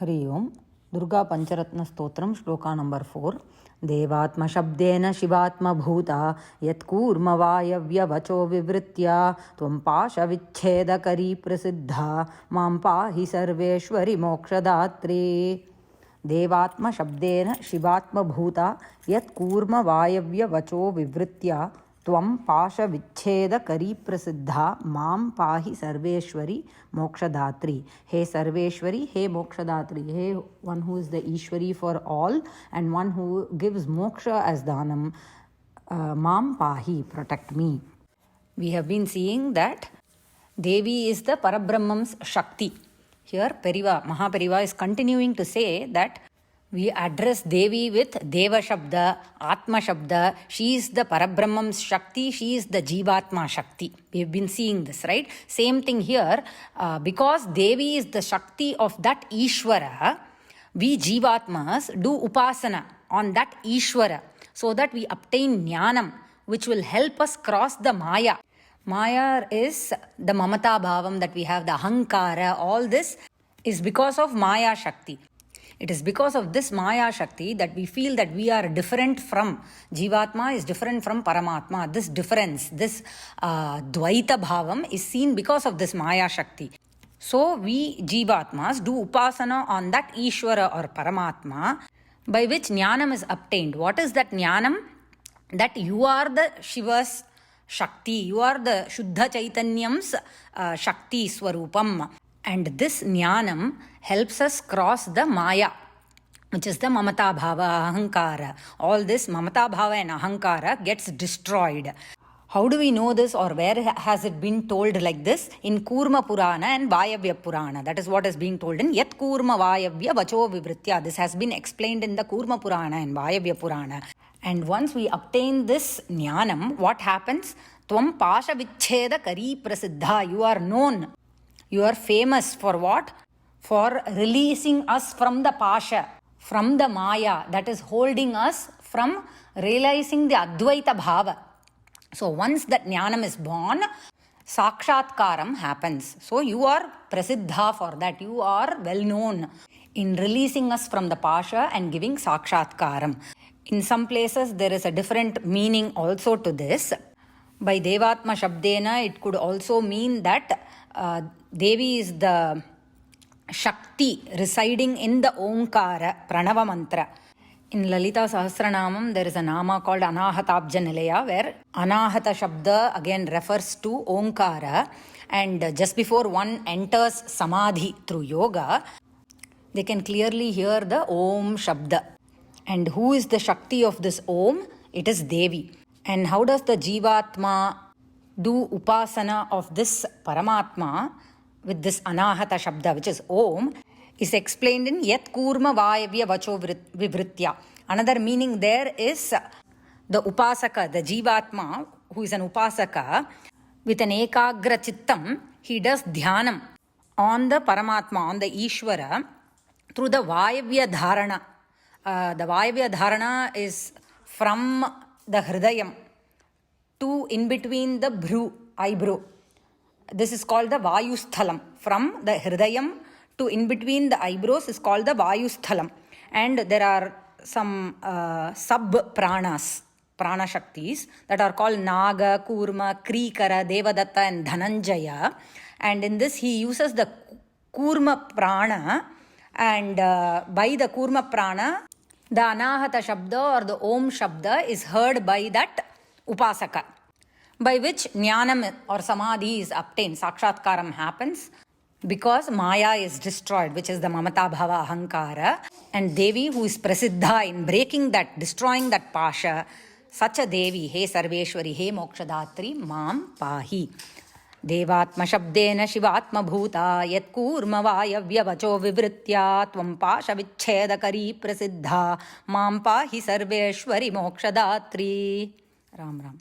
हरि ओं Durga पंचरत्नस्तोत्रम shloka number 4 देवात्मशब्देन शिवात्मभूता यत्कूर्मवायव्यवचो विवृत्या त्वं पाशविच्छेदकरी प्रसिद्धा मां पाहि सर्वेश्वरि मोक्षदात्री देवात्मशब्देन शिवात्मभूता यत्कूर्मवायव्यवचो विवृत्या त्वं पाशविच्छेदकरी प्रसिद्धा मां पाहि सर्वेश्वरी मोक्षदात्री. हे सर्वेश्वरी, हे मोक्षदात्री, हे one who is the Ishwari for all and one who gives moksha as dhanam, mam pahi, protect me. We have been seeing that Devi is the Parabrahman's Shakti. Here Periva, Mahaperiva is continuing to say that we address Devi with Deva Shabda, Atma Shabda. She is the Parabrahman's Shakti, she is the Jivatma Shakti. We have been seeing this, right? Same thing here. Because Devi is the Shakti of that Ishwara, we Jivatmas do Upasana on that Ishwara so that we obtain Jnanam, which will help us cross the Maya. Maya is the Mamata Bhavam that we have, the Ahankara, all this is because of Maya Shakti. It is because of this Maya Shakti that we feel that we are different from Jivatma is different from Paramatma. This difference, this Dvaita Bhavam is seen because of this Maya Shakti. So we Jivatmas do Upasana on that Ishwara or Paramatma by which Jnanam is obtained. What is that Jnanam? That you are the Shiva's Shakti, you are the Shuddha Chaitanyam's Shakti Swarupam. And this Jnanam helps us cross the Maya, which is the Mamata Bhava, Ahankara. All this Mamata Bhava and Ahankara gets destroyed. How do we know this, or where has it been told like this? In Kurma Purana and Vayavya Purana. That is what is being told in Yat Kurma Vayavya Vacho Vivritya. This has been explained in the Kurma Purana and Vayavya Purana. And once we obtain this Jnanam, what happens? Tvam Pasha Vichcheda Kari Prasiddha. You are known. You are famous for what? For releasing us from the Pasha, from the Maya that is holding us from realizing the Advaita Bhava. So once that Jnanam is born, Sakshatkaram happens. So you are Prasiddha for that. You are well known in releasing us from the Pasha and giving Sakshatkaram. In some places there is a different meaning also to this. By Devatma Shabdena, it could also mean that Devi is the Shakti residing in the Omkara, Pranava Mantra. In Lalita Sahasranamam, there is a nama called Anahatabja Nilaya, where Anahata Shabda again refers to Omkara. And just before one enters Samadhi through yoga, they can clearly hear the Om Shabda. And who is the Shakti of this Om? It is Devi. And how does the Jivatma do Upasana of this Paramatma with this Anahata Shabda, which is Om, is explained in Yat Kurma Vayavya Vacho Vivritya. Another meaning there is the Upasaka, the Jivatma, who is an Upasaka, with an Ekagra Chittam, he does Dhyanam on the Paramatma, on the Ishwara, through the Vayavya Dharana. The Vayavya Dharana is from the Hridayam to in between the eyebrow. This is called the Vayusthalam. From the Hridayam to in between the eyebrows is called the Vayusthalam. And there are some sub-pranas, prana shaktis, that are called Naga, Kurma, Krikara, Devadatta and Dhananjaya. And in this he uses the Kurma prana, and by the Kurma prana, the Anahata Shabda or the Om Shabda is heard by that Upasaka, by which Jnanam or Samadhi is obtained. Sakshatkaram happens because Maya is destroyed, which is the Mamata Bhava Ahankara. And Devi, who is Prasiddha in breaking that, destroying that Pasha, such a Devi, He Sarveshwari, He Mokshadatri, Mam Pahi. देवात्म शब्देन शिवात्म भूता यत्कूर्म वायव्य वचो विवृत्या त्वं पाश विच्छेदकरी प्रसिद्धा मां पाहि सर्वेश्वरि मोक्षदात्री. राम राम.